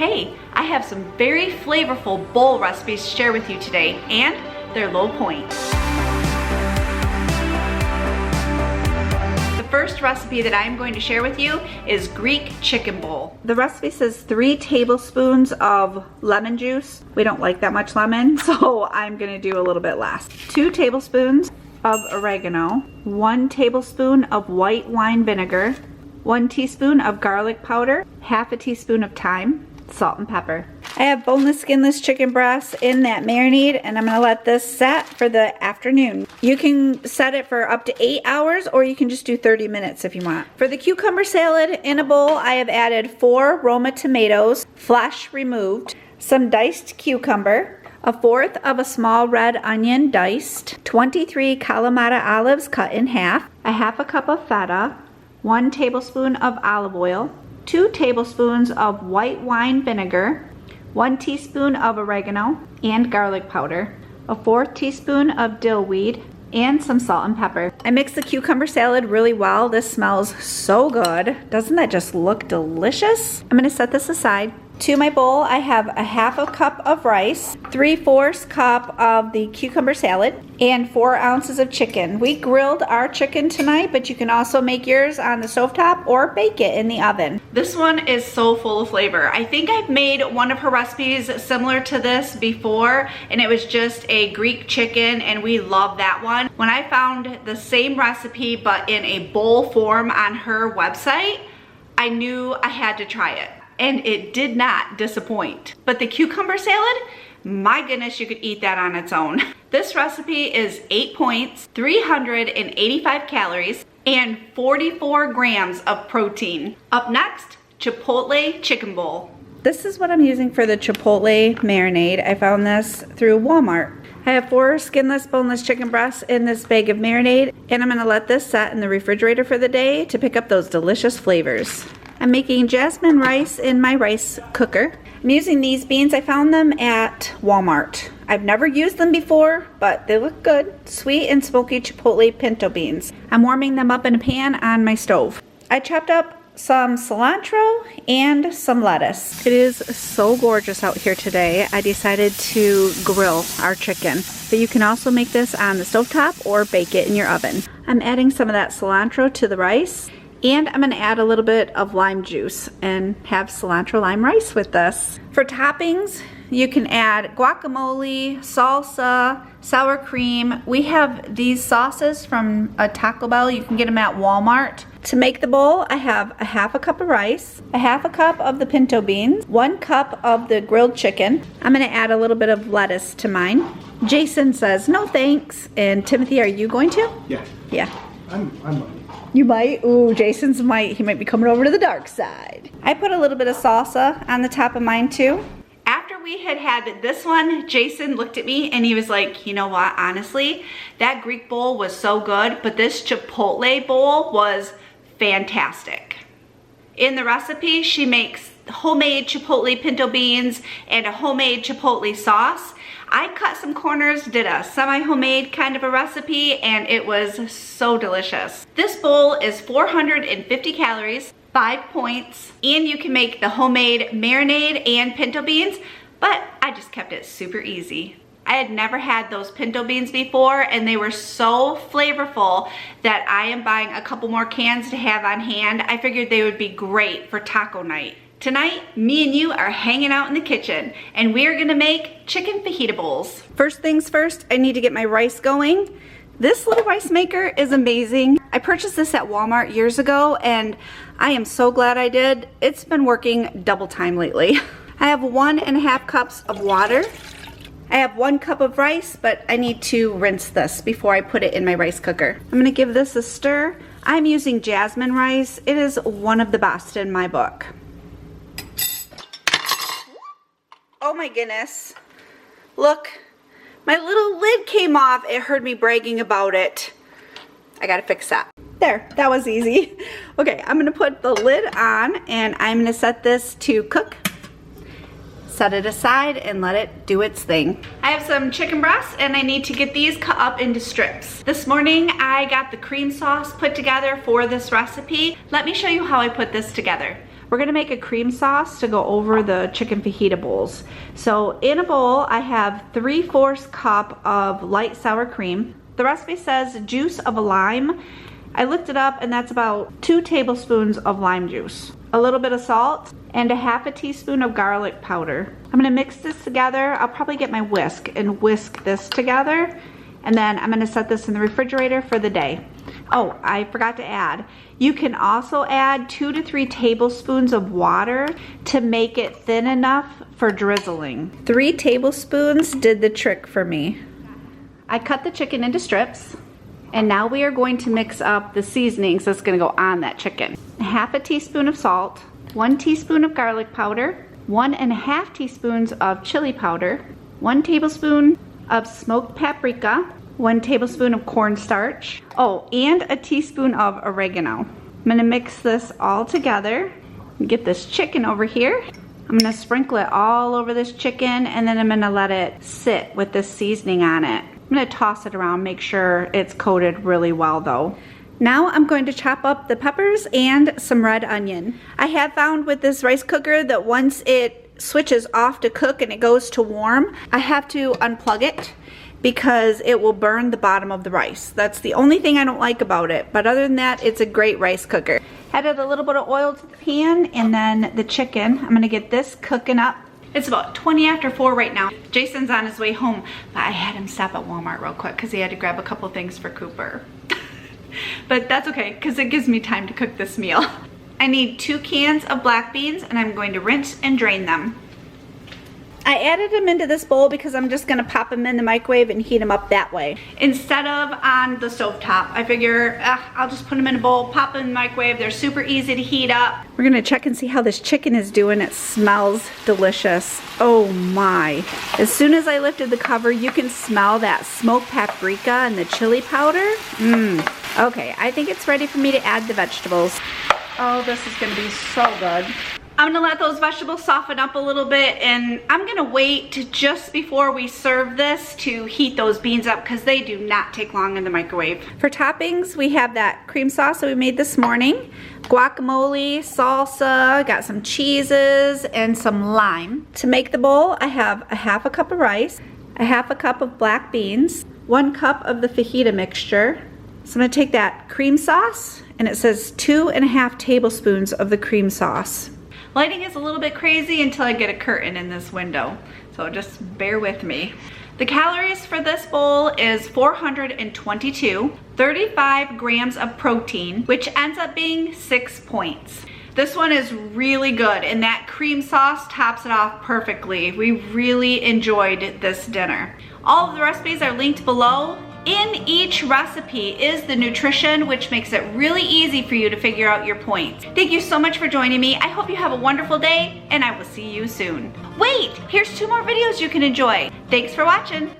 Hey, I have some very flavorful bowl recipes to share with you today, and they're low point. The first recipe that I'm going to share with you is Greek chicken bowl. The recipe says 3 tablespoons of lemon juice. We don't like that much lemon, so I'm gonna do a little bit less. 2 tablespoons of oregano, 1 tablespoon of white wine vinegar, 1 teaspoon of garlic powder, half a teaspoon of thyme, salt and pepper. I have boneless, skinless chicken breasts in that marinade, and I'm gonna let this set for the afternoon. You can set it for up to 8 hours, or you can just do 30 minutes if you want. For the cucumber salad, in a bowl, I have added 4 Roma tomatoes, flesh removed, some diced cucumber, 1/4 of a small red onion diced, 23 Kalamata olives cut in half, a half a cup of feta, 1 tablespoon of olive oil, 2 tablespoons of white wine vinegar, 1 teaspoon of oregano and garlic powder, a 1/4 teaspoon of dill weed, and some salt and pepper. I mixed the cucumber salad really well. This smells so good. Doesn't that just look delicious? I'm gonna set this aside. To my bowl, I have a half a cup of rice, 3/4 cup of the cucumber salad, and 4 ounces of chicken. We grilled our chicken tonight, but you can also make yours on the stovetop or bake it in the oven. This one is so full of flavor. I think I've made one of her recipes similar to this before, and it was just a Greek chicken, and we love that one. When I found the same recipe but in a bowl form on her website, I knew I had to try it. And it did not disappoint. But the cucumber salad, my goodness, you could eat that on its own. This recipe is 8 points, 385 calories, and 44 grams of protein. Up next, Chipotle chicken bowl. This is what I'm using for the Chipotle marinade. I found this through Walmart. I have 4 skinless, boneless chicken breasts in this bag of marinade, and I'm gonna let this set in the refrigerator for the day to pick up those delicious flavors. I'm making jasmine rice in my rice cooker. I'm using these beans. I found them at Walmart. I've never used them before, but they look good. Sweet and smoky chipotle pinto beans. I'm warming them up in a pan on my stove. I chopped up some cilantro and some lettuce. It is so gorgeous out here today. I decided to grill our chicken, but you can also make this on the stovetop or bake it in your oven. I'm adding some of that cilantro to the rice, and I'm gonna add a little bit of lime juice and have cilantro lime rice with this. For toppings, you can add guacamole, salsa, sour cream. We have these sauces from a Taco Bell. You can get them at Walmart. To make the bowl, I have a half a cup of rice, a half a cup of the pinto beans, 1 cup of the grilled chicken. I'm gonna add a little bit of lettuce to mine. Jason says, no thanks. And Timothy, are you going to? Yeah. Yeah. I'm You might? Ooh, Jason's might. He might be coming over to the dark side. I put a little bit of salsa on the top of mine too. After we had this one, Jason looked at me and he was like, you know what, honestly, that Greek bowl was so good, but this Chipotle bowl was fantastic. In the recipe, she makes homemade Chipotle pinto beans and a homemade Chipotle sauce. I cut some corners, did a semi-homemade kind of a recipe, and it was so delicious. This bowl is 450 calories, 5 points, and you can make the homemade marinade and pinto beans, but I just kept it super easy. I had never had those pinto beans before, and they were so flavorful that I am buying a couple more cans to have on hand. I figured they would be great for taco night. Tonight, me and you are hanging out in the kitchen, and we are gonna make chicken fajita bowls. First things first, I need to get my rice going. This little rice maker is amazing. I purchased this at Walmart years ago, and I am so glad I did. It's been working double time lately. I have 1.5 cups of water. I have 1 cup of rice, but I need to rinse this before I put it in my rice cooker. I'm gonna give this a stir. I'm using jasmine rice. It is one of the best in my book. Oh my goodness. Look, my little lid came off. It heard me bragging about it. I gotta fix that. There, that was easy. Okay, I'm gonna put the lid on and I'm gonna set this to cook. Set it aside and let it do its thing. I have some chicken breasts and I need to get these cut up into strips. This morning I got the cream sauce put together for this recipe. Let me show you how I put this together. We're gonna make a cream sauce to go over the chicken fajita bowls. So in a bowl, I have 3/4 cup of light sour cream. The recipe says juice of a lime. I looked it up and that's about 2 tablespoons of lime juice. A little bit of salt and a 1/2 teaspoon of garlic powder. I'm gonna mix this together. I'll probably get my whisk and whisk this together. And then I'm gonna set this in the refrigerator for the day. Oh, I forgot to add. You can also add 2 to 3 tablespoons of water to make it thin enough for drizzling. 3 tablespoons did the trick for me. I cut the chicken into strips, and now we are going to mix up the seasonings that's gonna go on that chicken. 1/2 teaspoon of salt, 1 teaspoon of garlic powder, 1.5 teaspoons of chili powder, 1 tablespoon of smoked paprika, 1 tablespoon of cornstarch, oh, and a teaspoon of oregano. I'm gonna mix this all together. Get this chicken over here. I'm gonna sprinkle it all over this chicken, and then I'm gonna let it sit with this seasoning on it. I'm gonna toss it around, make sure it's coated really well though. Now I'm going to chop up the peppers and some red onion. I have found with this rice cooker that once it switches off to cook and it goes to warm, I have to unplug it because it will burn the bottom of the rice. That's the only thing I don't like about it, but other than that, it's a great rice cooker. Added a little bit of oil to the pan, and then the chicken. I'm gonna get this cooking up. It's about 20 after 4 right now. Jason's on his way home, but I had him stop at Walmart real quick because he had to grab a couple things for Cooper. But that's okay, because it gives me time to cook this meal. I need 2 cans of black beans, and I'm going to rinse and drain them. I added them into this bowl because I'm just gonna pop them in the microwave and heat them up that way. Instead of on the stovetop, I figure I'll just put them in a bowl, pop them in the microwave. They're super easy to heat up. We're gonna check and see how this chicken is doing. It smells delicious. Oh my. As soon as I lifted the cover, you can smell that smoked paprika and the chili powder. Okay, I think it's ready for me to add the vegetables. Oh, this is gonna be so good. I'm gonna let those vegetables soften up a little bit, and I'm gonna wait to just before we serve this to heat those beans up because they do not take long in the microwave. For toppings, we have that cream sauce that we made this morning, guacamole, salsa, got some cheeses, and some lime. To make the bowl, I have a 1/2 cup of rice, a 1/2 cup of black beans, 1 cup of the fajita mixture. So I'm gonna take that cream sauce, and it says 2.5 tablespoons of the cream sauce. Lighting is a little bit crazy until I get a curtain in this window, so just bear with me. The calories for this bowl is 422, 35 grams of protein, which ends up being 6 points. This one is really good, and that cream sauce tops it off perfectly. We really enjoyed this dinner. All of the recipes are linked below. In each recipe is the nutrition, which makes it really easy for you to figure out your points. Thank you so much for joining me. I hope you have a wonderful day, and I will see you soon. Wait, here's 2 more videos you can enjoy. Thanks for watching.